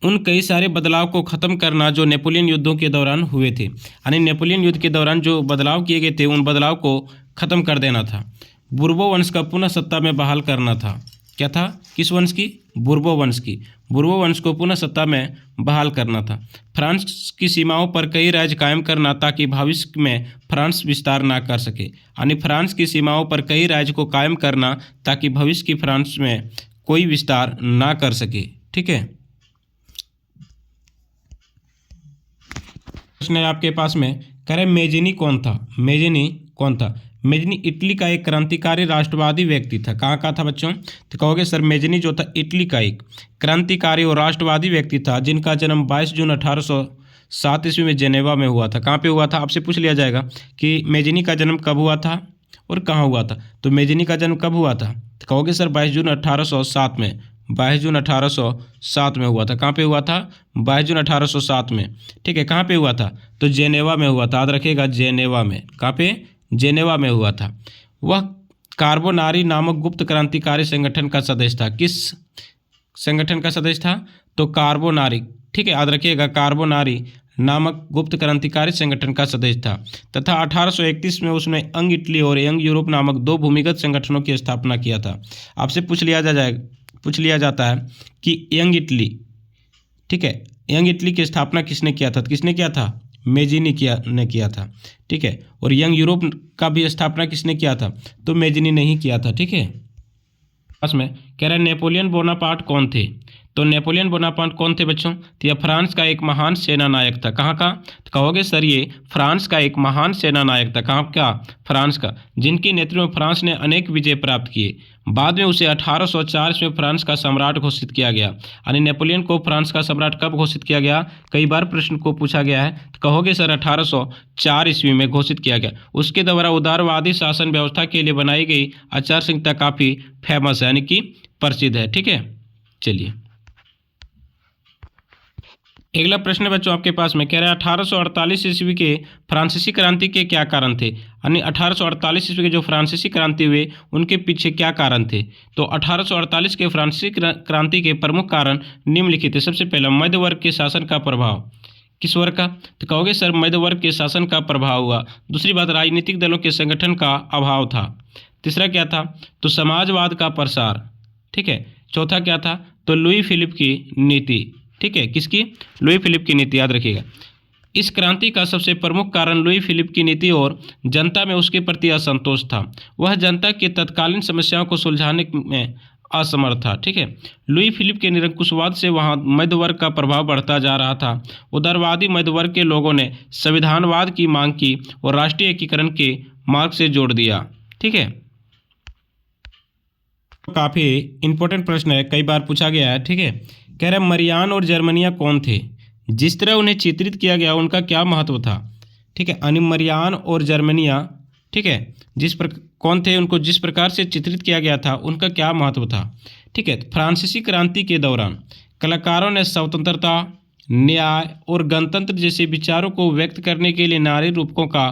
उन कई सारे बदलाव को ख़त्म करना जो नेपोलियन युद्धों के दौरान हुए थे। यानी नेपोलियन युद्ध के दौरान जो बदलाव किए गए थे उन बदलाव को ख़त्म कर देना था। बुर्बो वंश का पुनः सत्ता में बहाल करना था। क्या था? किस वंश की? बुर्बो वंश की। बुर्बो वंश को पुनः सत्ता में बहाल करना था। फ्रांस की सीमाओं पर कई राज्य कायम करना ताकि भविष्य में फ्रांस विस्तार ना कर सके। यानी फ्रांस की सीमाओं पर कई राज्य को कायम करना ताकि भविष्य की फ्रांस में कोई विस्तार ना कर सके। ठीक है, प्रश्न है आपके पास में, कह रहे मेजिनी कौन था? मेजिनी कौन था? मेजिनी इटली का एक क्रांतिकारी राष्ट्रवादी व्यक्ति था। कहाँ का था बच्चों? तो कहोगे सर मेजिनी जो था इटली का एक क्रांतिकारी और राष्ट्रवादी व्यक्ति था जिनका जन्म 22 जून 1807 ईस्वी में जेनेवा में हुआ था। कहाँ पे हुआ था? आपसे पूछ लिया जाएगा कि मेजिनी का जन्म कब हुआ था और कहाँ हुआ था। तो मेजिनी का जन्म कब हुआ था? तो कहोगे सर 22 जून 1807 में। 22 जून 1807 में हुआ था। कहाँ पे हुआ था? 22 जून 1807 में। ठीक है, कहाँ पे हुआ था? तो जेनेवा में हुआ था। याद रखिएगा, जेनेवा में। कहाँ पे? जेनेवा में हुआ था। वह कार्बोनारी नामक गुप्त क्रांतिकारी संगठन का सदस्य था। किस संगठन का सदस्य था? तो कार्बोनारी। ठीक है, याद रखिएगा, कार्बोनारी नामक गुप्त क्रांतिकारी संगठन का सदस्य था तथा 1831 में उसने यंग इटली और यंग यूरोप नामक दो भूमिगत संगठनों की स्थापना किया था। आपसे पूछ लिया जाता है कि यंग इटली, ठीक है, यंग इटली की स्थापना किसने किया था? किसने किया था? मेजिनी ने किया था। ठीक है, और यंग यूरोप का भी स्थापना किसने किया था? तो मेजिनी ने ही किया था। ठीक है, पास में कह रहा है नेपोलियन बोनापार्ट कौन थे? तो नेपोलियन बोनापार्ट कौन थे बच्चों? तो यह फ्रांस का एक महान सेना नायक था। कहाँ का? तो कहोगे सर ये फ्रांस का एक महान सेना नायक था। कहाँ का? फ्रांस का, जिनके नेतृत्व में फ्रांस ने अनेक विजय प्राप्त किए। बाद में उसे 1804 में फ्रांस का सम्राट घोषित किया गया। यानी नेपोलियन को फ्रांस का सम्राट कब घोषित किया गया? कई बार प्रश्न को पूछा गया है। तो कहोगे सर 1804 ईस्वी में घोषित किया गया। उसके द्वारा उदारवादी शासन व्यवस्था के लिए बनाई गई आचार संहिता काफ़ी फेमस है, यानी कि प्रसिद्ध है। ठीक है, चलिए अगला प्रश्न है बच्चों आपके पास में, कह रहा है 1848 ईस्वी के फ्रांसीसी क्रांति के क्या कारण थे? यानी 1848 ईस्वी के जो फ्रांसीसी क्रांति हुए उनके पीछे क्या कारण थे? तो 1848 के फ्रांसीसी क्रांति के प्रमुख कारण निम्नलिखित है। सबसे पहला मध्य वर्ग के शासन का प्रभाव। किस वर्ग का? तो कहोगे सर मध्य वर्ग के शासन का प्रभाव हुआ। दूसरी बात, राजनीतिक दलों के संगठन का अभाव था। तीसरा क्या था? तो समाजवाद का प्रसार। ठीक है, चौथा क्या था? तो लुई फिलिप की नीति। ठीक है, किसकी? लुई फिलिप की नीति। याद रखिएगा, इस क्रांति का सबसे प्रमुख कारण लुई फिलिप की नीति और जनता में उसके प्रति असंतोष था। वह जनता की तत्कालीन समस्याओं को सुलझाने में असमर्थ था। ठीक है, लुई फिलिप के निरंकुशवाद से वहाँ मध्य वर्ग का प्रभाव बढ़ता जा रहा था। उदारवादी मध्य वर्ग के लोगों ने संविधानवाद की मांग की और राष्ट्रीय एकीकरण के मार्ग से जोड़ दिया। ठीक है, काफ़ी इंपॉर्टेंट प्रश्न है, कई बार पूछा गया है। ठीक है, कह रहे मरियान और जर्मनिया कौन थे? जिस तरह उन्हें चित्रित किया गया उनका क्या महत्व था? ठीक है, यानी मरियान और जर्मनिया, ठीक है, कौन थे, उनको जिस प्रकार से चित्रित किया गया था उनका क्या महत्व था? ठीक है, फ्रांसीसी क्रांति के दौरान कलाकारों ने स्वतंत्रता, न्याय और गणतंत्र जैसे विचारों को व्यक्त करने के लिए नारी रूपकों का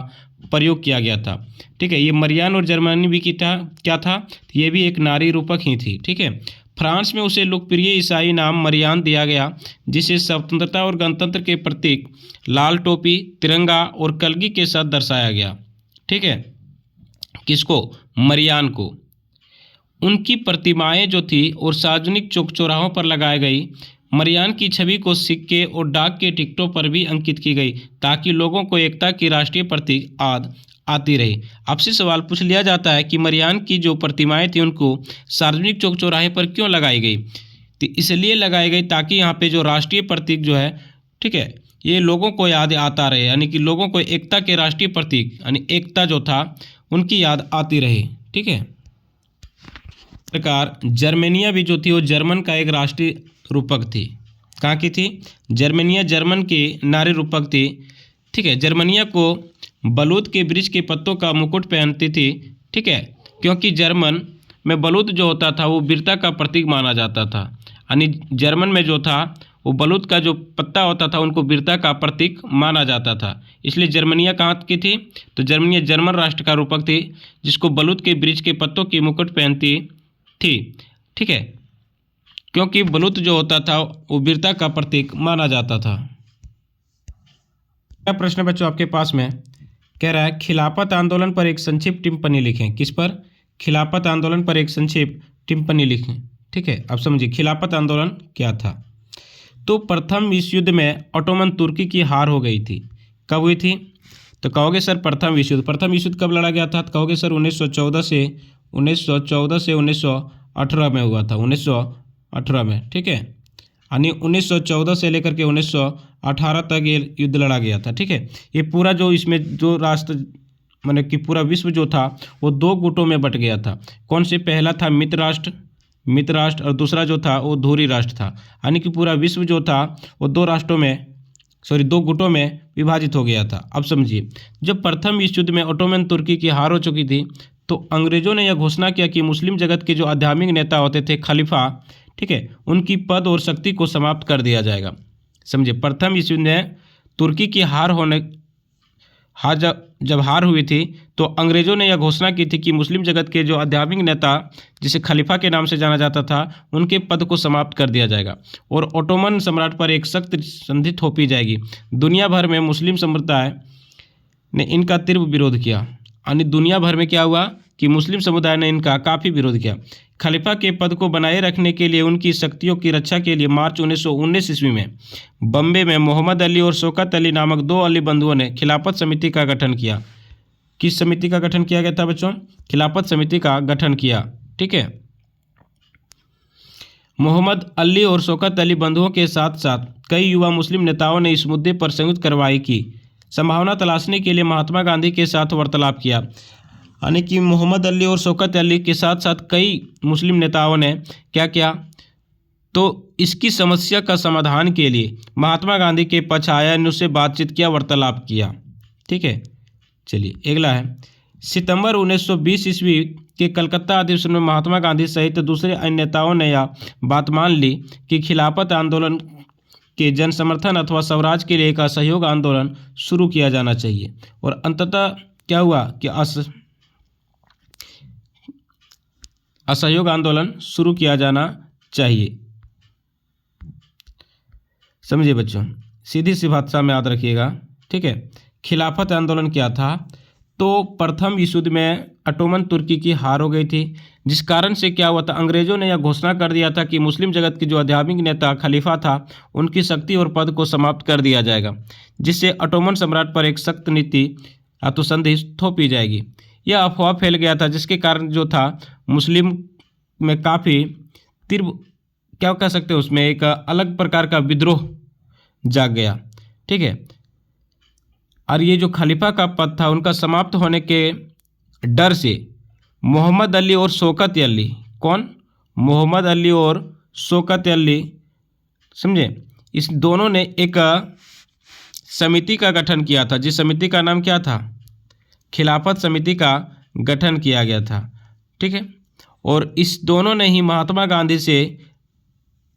प्रयोग किया गया था। ठीक है, ये मरियान और जर्मनी भी क्या था? ये भी एक नारी रूपक ही थी। ठीक है, फ्रांस में उसे लोकप्रिय ईसाई नाम मरियान दिया गया, जिसे स्वतंत्रता और गणतंत्र के प्रतीक लाल टोपी, तिरंगा और कलगी के साथ दर्शाया गया। ठीक है, किसको? मरियान को। उनकी प्रतिमाएं जो थी और सार्वजनिक चौक चौराहों पर लगाई गई मरियान की छवि को सिक्के और डाक के टिकटों पर भी अंकित की गई ताकि लोगों को एकता की राष्ट्रीय प्रतीक याद आती रही। आपसे सवाल पूछ लिया जाता है कि मरियान की जो प्रतिमाएं थी उनको सार्वजनिक चौक चौराहे पर क्यों लगाई गई। तो इसलिए लगाई गई ताकि यहाँ पे जो राष्ट्रीय प्रतीक जो है, ठीक है, ये लोगों को याद आता रहे, यानी कि लोगों को एकता के राष्ट्रीय प्रतीक यानी एकता जो था उनकी याद आती रहे। ठीक है। प्रकार जर्मेनिया भी जो थी वो जर्मन का एक राष्ट्रीय रूपक थी। कहाँ की थी? जर्मेनिया जर्मन की नारी रूपक थी। ठीक है। जर्मनिया को बलूत के वृक्ष के पत्तों का मुकुट पहनती थी। ठीक है, क्योंकि जर्मन में बलूत जो होता था वो वीरता का प्रतीक माना जाता था, यानी जर्मन में जो था वो बलूत का जो पत्ता होता था उनको वीरता का प्रतीक माना जाता था, इसलिए जर्मनिया कहाँ की थी? तो जर्मनिया जर्मन राष्ट्र का रूपक थी जिसको बलूत के वृक्ष के पत्तों की मुकुट पहनती थी। ठीक है, क्योंकि बलूत जो होता था वो वीरता का प्रतीक माना जाता था। क्या प्रश्न बच्चों आपके पास में कह रहा है खिलाफत आंदोलन पर एक संक्षिप्त टिप्पणी लिखें। किस पर? खिलाफत आंदोलन पर एक संक्षिप्त टिप्पणी लिखें। ठीक है, अब समझिए खिलाफत आंदोलन क्या था। तो प्रथम विश्व युद्ध में ऑटोमन तुर्की की हार हो गई थी। कब हुई थी? तो कहोगे सर प्रथम विश्व युद्ध कब लड़ा गया था? तो कहोगे सर 1914 से 1918 में हुआ था, 1918 में। ठीक है, यानी 1914 से लेकर के 1918 तक ये युद्ध लड़ा गया था। ठीक है, ये पूरा जो इसमें जो राष्ट्र माने कि पूरा विश्व जो था वो दो गुटों में बट गया था। कौन से? पहला था मित्र राष्ट्र और दूसरा जो था वो धुरी राष्ट्र था, यानी कि पूरा विश्व जो था वो दो गुटों में विभाजित हो गया था। अब समझिए, जब प्रथम विश्व युद्ध में ऑटोमन तुर्की की हार हो चुकी थी तो अंग्रेजों ने यह घोषणा किया कि मुस्लिम जगत के जो आध्यात्मिक नेता होते थे खलीफा, ठीक है, उनकी पद और शक्ति को समाप्त कर दिया जाएगा। समझिए, प्रथम विश्व युद्ध में तुर्की की जब हार हुई थी तो अंग्रेजों ने यह घोषणा की थी कि मुस्लिम जगत के जो आध्यात्मिक नेता जिसे खलीफा के नाम से जाना जाता था उनके पद को समाप्त कर दिया जाएगा और ऑटोमन सम्राट पर एक सख्त संधि थोपी जाएगी। दुनिया भर में मुस्लिम समुदाय ने इनका तीव्र विरोध किया, यानी दुनिया भर में क्या हुआ कि मुस्लिम समुदाय ने इनका काफ़ी विरोध किया। खलीफा के पद को बनाए रखने के लिए उनकी शक्तियों की रक्षा के लिए मार्च 1919 ईस्वी में बम्बे में मोहम्मद अली और शौकत अली नामक दो अली बंधुओं ने खिलाफत समिति का गठन किया। किस समिति का गठन किया गया था बच्चों? खिलाफत समिति का गठन किया। ठीक है, मोहम्मद अली और शौकत अली बंधुओं के साथ साथ कई युवा मुस्लिम नेताओं ने इस मुद्दे पर संयुक्त कार्रवाई की संभावना तलाशने के लिए महात्मा गांधी के साथ वार्तालाप किया, यानी कि मोहम्मद अली और शौकत अली के साथ साथ कई मुस्लिम नेताओं ने क्या किया? तो इसकी समस्या का समाधान के लिए महात्मा गांधी के पक्ष आया, उनसे बातचीत किया, वार्तालाप किया। ठीक है, चलिए अगला है सितंबर 1920 ईस्वी के कलकत्ता अधिवेशन में महात्मा गांधी सहित दूसरे अन्य नेताओं ने यह बात मान ली कि खिलाफत आंदोलन के जन समर्थन अथवा स्वराज के लिए एक असहयोग आंदोलन शुरू किया जाना चाहिए और अंततः क्या हुआ कि असहयोग आंदोलन शुरू किया जाना चाहिए। समझिए बच्चों, सीधी सी भाषा में याद रखिएगा। ठीक है, खिलाफत आंदोलन क्या था? तो प्रथम विश्व युद्ध में ऑटोमन तुर्की की हार हो गई थी, जिस कारण से क्या हुआ था, अंग्रेजों ने यह घोषणा कर दिया था कि मुस्लिम जगत के जो आध्यात्मिक नेता खलीफा था उनकी शक्ति और पद को समाप्त कर दिया जाएगा, जिससे ऑटोमन सम्राट पर एक सख्त नीति अथवा संधि थोपी जाएगी। यह अफवाह फैल गया था जिसके कारण जो था मुस्लिम में काफ़ी तीव्र क्या कह सकते हैं उसमें एक अलग प्रकार का विद्रोह जाग गया। ठीक है, और ये जो खलीफा का पद था उनका समाप्त होने के डर से मोहम्मद अली और शौकत अली, कौन? मोहम्मद अली और शौकत अली, समझे, इस दोनों ने एक समिति का गठन किया था, जिस समिति का नाम क्या था? खिलाफत समिति का गठन किया गया था। ठीक है, और इस दोनों ने ही महात्मा गांधी से,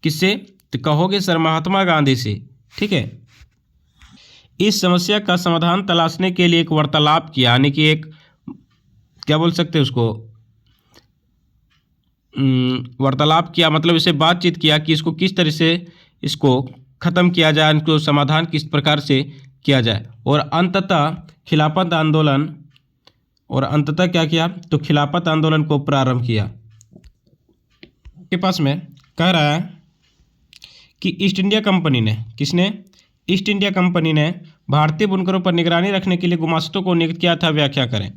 किससे? तो कहोगे सर महात्मा गांधी से। ठीक है, इस समस्या का समाधान तलाशने के लिए एक वार्तालाप किया, यानी कि एक क्या बोल सकते हैं उसको, वार्तालाप किया, मतलब इसे बातचीत किया कि इसको किस तरह से इसको ख़त्म किया जाए, इनको समाधान किस प्रकार से किया जाए, और अंततः क्या किया? तो खिलाफत आंदोलन को प्रारंभ किया। के पास में कह रहा है कि ईस्ट इंडिया कंपनी ने, किसने, ईस्ट इंडिया कंपनी ने भारतीय बुनकरों पर निगरानी रखने के लिए गुमास्तों को नियुक्त किया था, व्याख्या करें।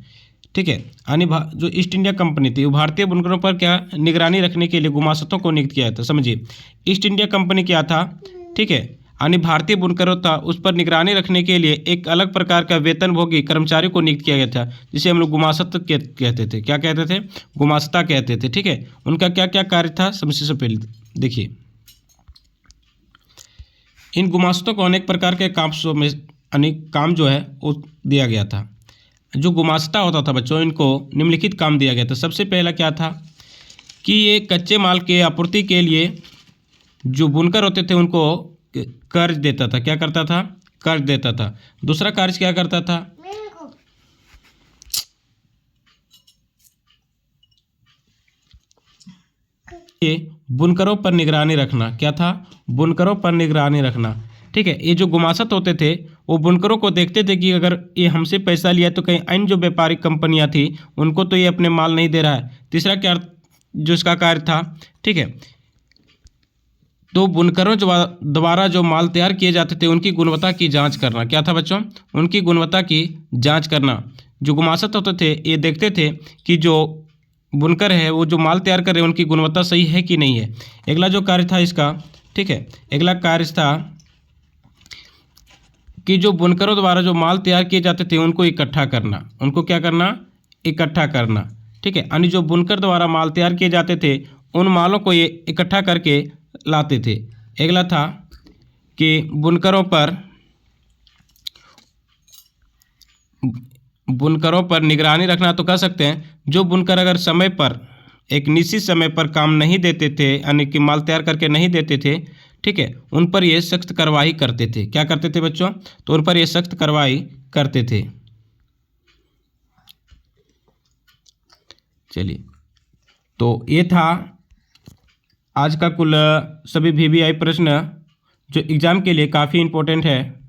ठीक है, यानी जो ईस्ट इंडिया कंपनी थी वो भारतीय बुनकरों पर क्या निगरानी रखने के लिए गुमास्तों को नियुक्त किया था। समझिए, ईस्ट इंडिया कंपनी क्या था, ठीक है, यानी भारतीय बुनकरों था, उस पर निगरानी रखने के लिए एक अलग प्रकार का वेतनभोगी कर्मचारी को नियुक्त किया गया था, जिसे हम लोग गुमास्त कहते थे। क्या कहते थे, गुमास्ता कहते थे। ठीक है, उनका क्या क्या कार्य था, समझिए। से पहले देखिए, इन गुमास्तों को अनेक प्रकार के काम में अनेक काम जो है वो दिया गया था। जो गुमास्ता होता था बच्चों, इनको निम्नलिखित काम दिया गया था। सबसे पहला क्या था कि ये कच्चे माल के आपूर्ति के लिए जो बुनकर होते थे उनको कर्ज देता था। क्या करता था, कर्ज देता था। दूसरा कार्य क्या करता था, ये बुनकरों पर निगरानी रखना। क्या था, बुनकरों पर निगरानी रखना। ठीक है, ये जो गुमास्त होते थे वो बुनकरों को देखते थे कि अगर ये हमसे पैसा लिया तो कहीं अन्य जो व्यापारिक कंपनियां थी उनको तो ये अपने माल नहीं दे रहा है। तीसरा क्या जो इसका कार्य था, ठीक है, तो बुनकरों द्वारा जो माल तैयार किए जाते थे उनकी गुणवत्ता की जांच करना। क्या था बच्चों, उनकी गुणवत्ता की जांच करना। जो गुमास्त होते थे ये देखते थे कि जो बुनकर है वो जो माल तैयार कर रहे हैं उनकी गुणवत्ता सही है कि नहीं है। अगला जो कार्य था इसका, ठीक है, अगला कार्य था कि जो बुनकरों द्वारा जो माल तैयार किए जाते थे उनको इकट्ठा करना। उनको क्या करना, इकट्ठा करना। ठीक है, यानी जो बुनकर द्वारा माल तैयार किए जाते थे उन मालों को ये इकट्ठा करके लाते थे। अगला था कि बुनकरों पर निगरानी रखना। तो कह सकते हैं जो बुनकर अगर समय पर, एक निश्चित समय पर काम नहीं देते थे, यानी कि माल तैयार करके नहीं देते थे, ठीक है, उन पर ये सख्त कार्रवाई करते थे। क्या करते थे बच्चों, तो उन पर ये सख्त कार्रवाई करते थे। चलिए, तो ये था आज का कुल सभी VVI प्रश्न जो एग्ज़ाम के लिए काफ़ी इम्पोर्टेंट है।